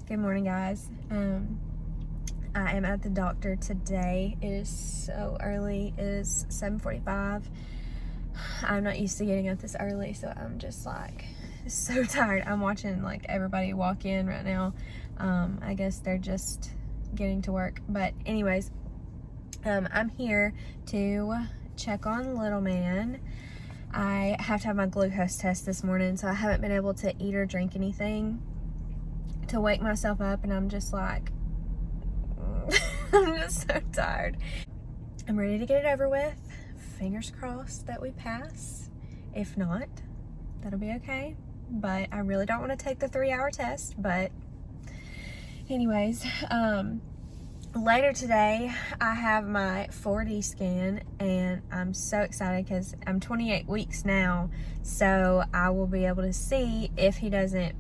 Good morning, guys. I am at the doctor today. It is so early. It is 7:45. I'm not used to getting up this early, so I'm just like so tired. I'm watching like everybody walk in right now. I guess they're just getting to work. But anyways, I'm here to check on little man. I have to have my glucose test this morning, so I haven't been able to eat or drink anything to wake myself up, and I'm just like I'm just so tired. I'm ready to get it over with. Fingers crossed that we pass. If not, that'll be okay. But I really don't want to take the 3-hour test. But anyways, later today I have my 4D scan, and I'm so excited because I'm 28 weeks now, so I will be able to see if he doesn't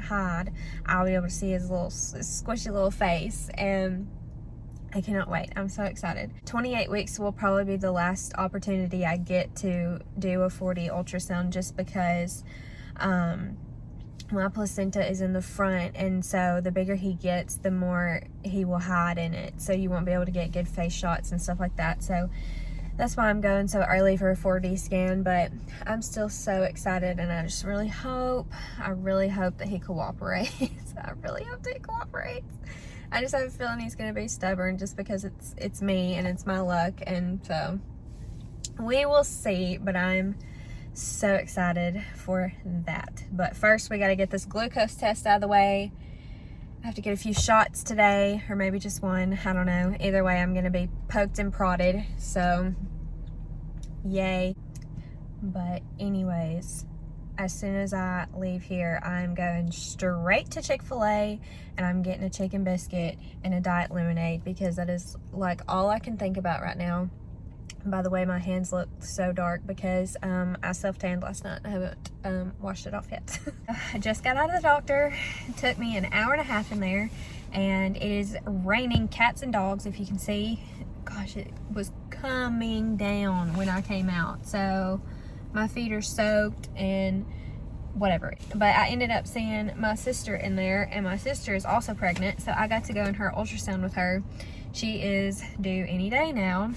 hide. I'll be able to see his little squishy little face, and I cannot wait. I'm so excited. 28 weeks will probably be the last opportunity I get to do a 4D ultrasound, just because my placenta is in the front, and so the bigger he gets, the more he will hide in it, so you won't be able to get good face shots and stuff like that. So that's why I'm going so early for a 4D scan, but I'm still so excited, and I just really hope that he cooperates. I really hope that he cooperates. I just have a feeling he's going to be stubborn, just because it's me and it's my luck, and so we will see. But I'm so excited for that. But first, we got to get this glucose test out of the way. I have to get a few shots today, or maybe just one. I don't know. Either way, I'm going to be poked and prodded, so yay. But anyways, as soon as I leave here, I'm going straight to Chick-fil-A, and I'm getting a chicken biscuit and a diet lemonade, because that is like all I can think about right now. By the way, my hands look so dark because I self-tanned last night. I haven't washed it off yet. I just got out of the doctor. It took me an hour and a half in there, and it is raining cats and dogs, if you can see. Gosh, it was coming down when I came out, so my feet are soaked and whatever. But I ended up seeing my sister in there, and my sister is also pregnant, so I got to go in her ultrasound with her. She is due any day now.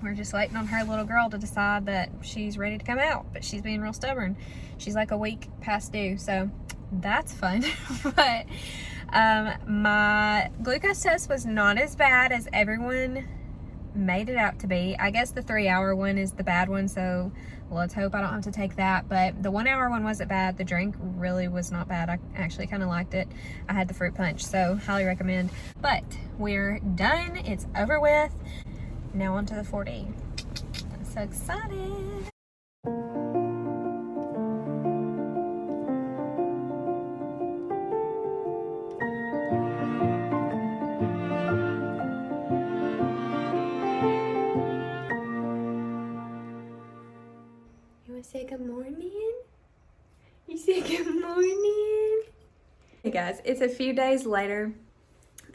We're just waiting on her little girl to decide that she's ready to come out, but she's being real stubborn. She's like a week past due, so that's fun. But my glucose test was not as bad as everyone made it out to be. I guess the 3-hour one is the bad one, so let's hope I don't have to take that. But the 1-hour one wasn't bad. The drink really was not bad. I actually kind of liked it. I had the fruit punch, so highly recommend. But we're done. It's over with. Now on to the 4D. I'm so excited. You want to say good morning? You say good morning? Hey guys, it's a few days later.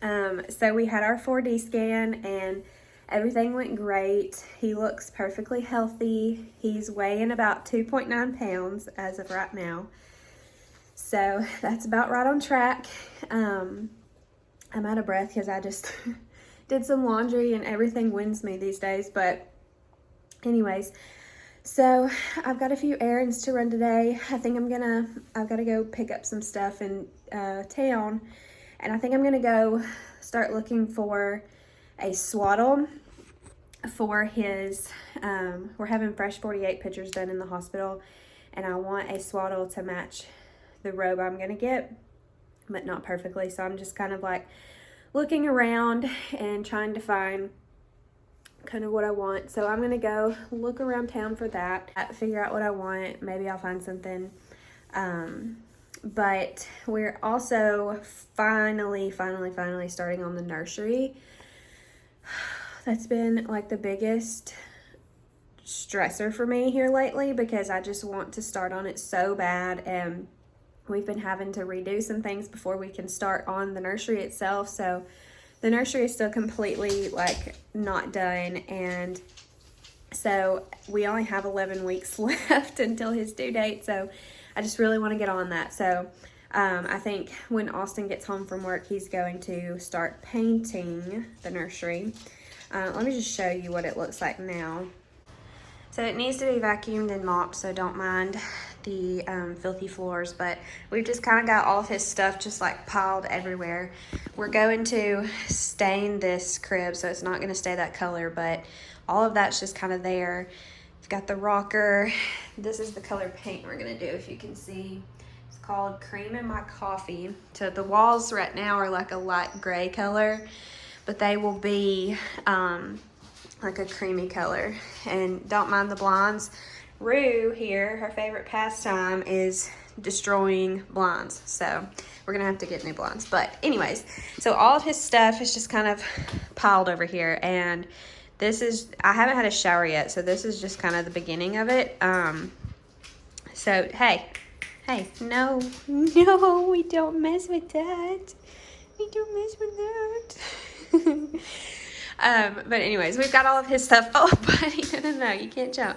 So we had our 4D scan, and everything went great. He looks perfectly healthy. He's weighing about 2.9 pounds as of right now. So that's about right on track. I'm out of breath because I just did some laundry, and everything wins me these days. But anyways, so I've got a few errands to run today. I think I've got to go pick up some stuff in town. And I think I'm gonna go start looking for a swaddle for his, we're having fresh 48 pictures done in the hospital, and I want a swaddle to match the robe I'm gonna get, but not perfectly. So I'm just kind of like looking around and trying to find kind of what I want. So I'm gonna go look around town for that, figure out what I want. Maybe I'll find something. But we're also finally starting on the nursery. That's been like the biggest stressor for me here lately, because I just want to start on it so bad, and we've been having to redo some things before we can start on the nursery itself. So the nursery is still completely like not done, and so we only have 11 weeks left until his due date. So I just really want to get on that. So I think when Austin gets home from work, he's going to start painting the nursery. Let me just show you what it looks like now. So it needs to be vacuumed and mopped, so don't mind the filthy floors, but we've just kind of got all of his stuff just like piled everywhere. We're going to stain this crib, so it's not going to stay that color, but all of that's just kind of there. We've got the rocker. This is the color paint we're going to do, if you can see. It's called Cream in My Coffee. So the walls right now are like a light gray color, but they will be like a creamy color. And don't mind the blinds. Rue here, her favorite pastime is destroying blinds, so we're gonna have to get new blinds. But anyways, so all of his stuff is just kind of piled over here, and this is, I haven't had a shower yet, so this is just kind of the beginning of it. So hey, no, we don't mess with that. We don't mess with that. But anyways, we've got all of his stuff. Oh, buddy, no, you can't jump.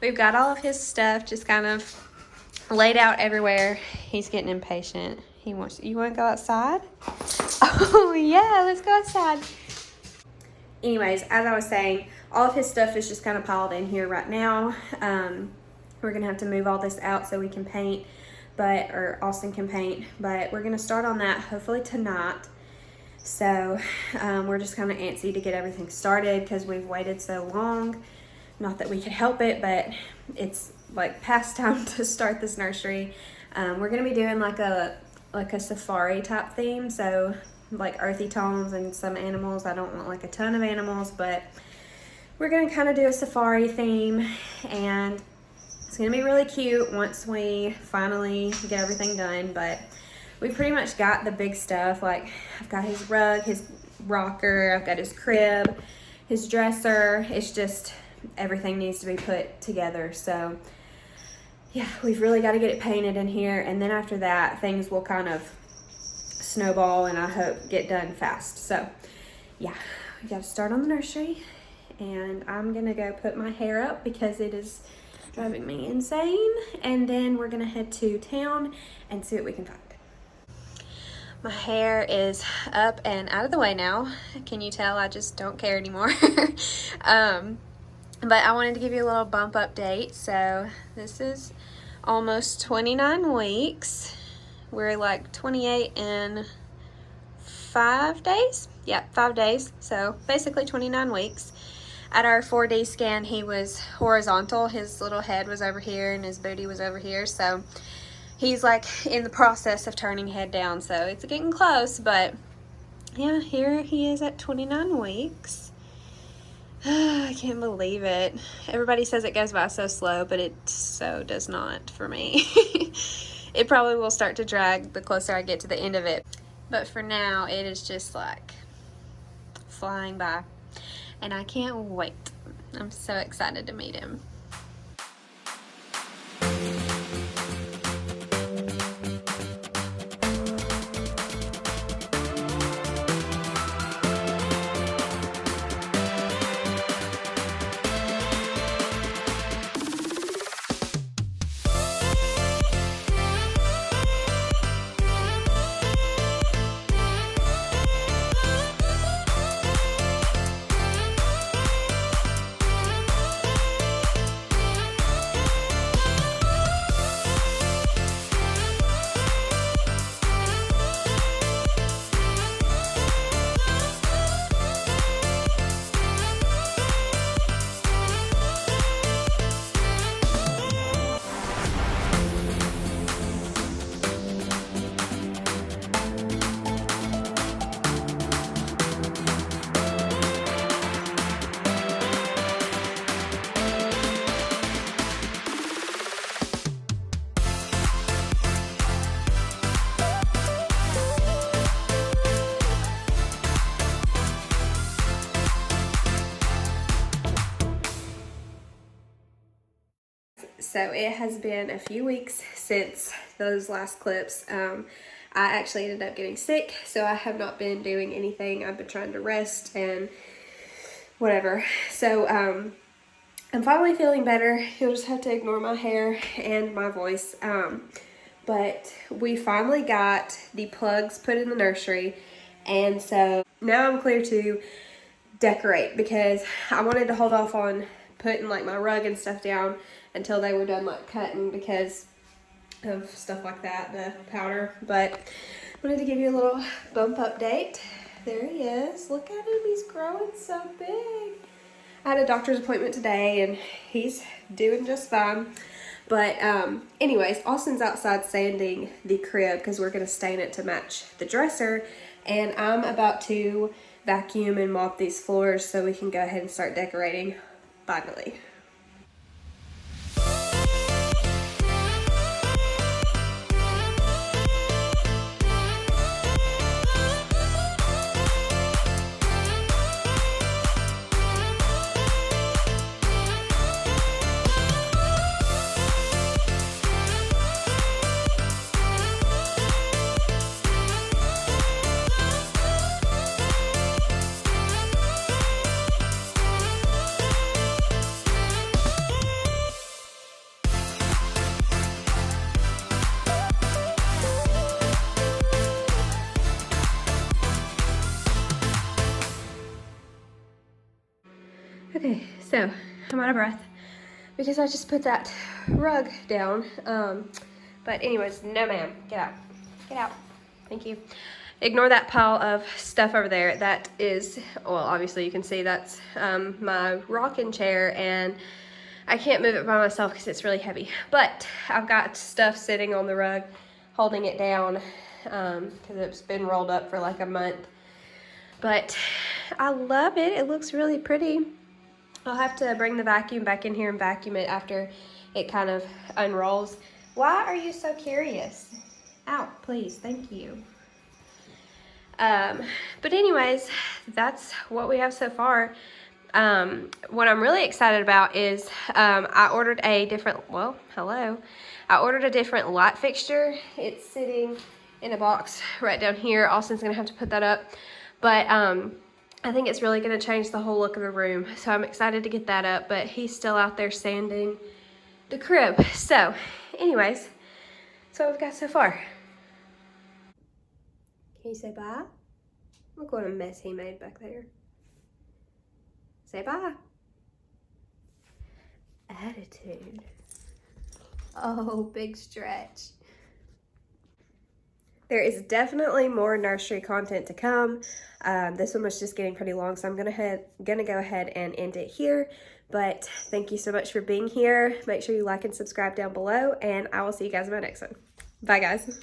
We've got all of his stuff just kind of laid out everywhere. He's getting impatient. You want to go outside? Oh, yeah, let's go outside. Anyways, as I was saying, all of his stuff is just kind of piled in here right now. We're going to have to move all this out so we can paint, or Austin can paint, but we're going to start on that hopefully tonight. So we're just kind of antsy to get everything started because we've waited so long. Not that we could help it, but it's like past time to start this nursery. We're going to be doing like a safari type theme, so like earthy tones and some animals. I don't want like a ton of animals, but we're going to kind of do a safari theme, and it's going to be really cute once we finally get everything done. But we pretty much got the big stuff. Like I've got his rug, his rocker, I've got his crib, his dresser. It's just everything needs to be put together. So yeah, we've really got to get it painted in here, and then after that things will kind of snowball and I hope get done fast. So yeah, we got to start on the nursery, and I'm gonna go put my hair up because it is driving me insane, and then we're gonna head to town and see what we can find. My hair is up and out of the way now. Can you tell I just don't care anymore? But I wanted to give you a little bump update. So this is almost 29 weeks. We're like 28 in 5 days. Yeah, 5 days. So basically 29 weeks. At our 4D scan, he was horizontal. His little head was over here and his booty was over here. So he's like in the process of turning head down. So it's getting close, but yeah, here he is at 29 weeks. I can't believe it. Everybody says it goes by so slow, but it so does not for me. It probably will start to drag the closer I get to the end of it. But for now, it is just like flying by. And I can't wait. I'm so excited to meet him. So it has been a few weeks since those last clips. I actually ended up getting sick, so I have not been doing anything. I've been trying to rest and whatever. So I'm finally feeling better. You'll just have to ignore my hair and my voice. But we finally got the plugs put in the nursery, and so now I'm clear to decorate because I wanted to hold off on putting like my rug and stuff down until they were done like cutting because of stuff like that, the powder. But I wanted to give you a little bump update. There he is. Look at him, he's growing so big. I had a doctor's appointment today and he's doing just fine. But anyways, Austin's outside sanding the crib because we're going to stain it to match the dresser. And I'm about to vacuum and mop these floors so we can go ahead and start decorating finally. Okay, so I'm out of breath because I just put that rug down. But anyways, no ma'am, get out. Get out. Thank you. Ignore that pile of stuff over there. That is, well, obviously you can see that's my rocking chair, and I can't move it by myself because it's really heavy. But I've got stuff sitting on the rug holding it down because it's been rolled up for like a month. But I love it. It looks really pretty. I'll have to bring the vacuum back in here and vacuum it after it kind of unrolls. Why are you so curious? Ow, please, thank you. But anyways, that's what we have so far. What I'm really excited about is I ordered a different, well, hello. I ordered a different light fixture. It's sitting in a box right down here. Austin's gonna have to put that up. But I think it's really gonna change the whole look of the room. So I'm excited to get that up, but he's still out there sanding the crib. So anyways, that's what we've got so far. Can you say bye? Look what a mess he made back there. Say bye. Attitude. Oh, big stretch. There is definitely more nursery content to come. This one was just getting pretty long, so I'm gonna go ahead and end it here. But thank you so much for being here. Make sure you like and subscribe down below, and I will see you guys in my next one. Bye, guys.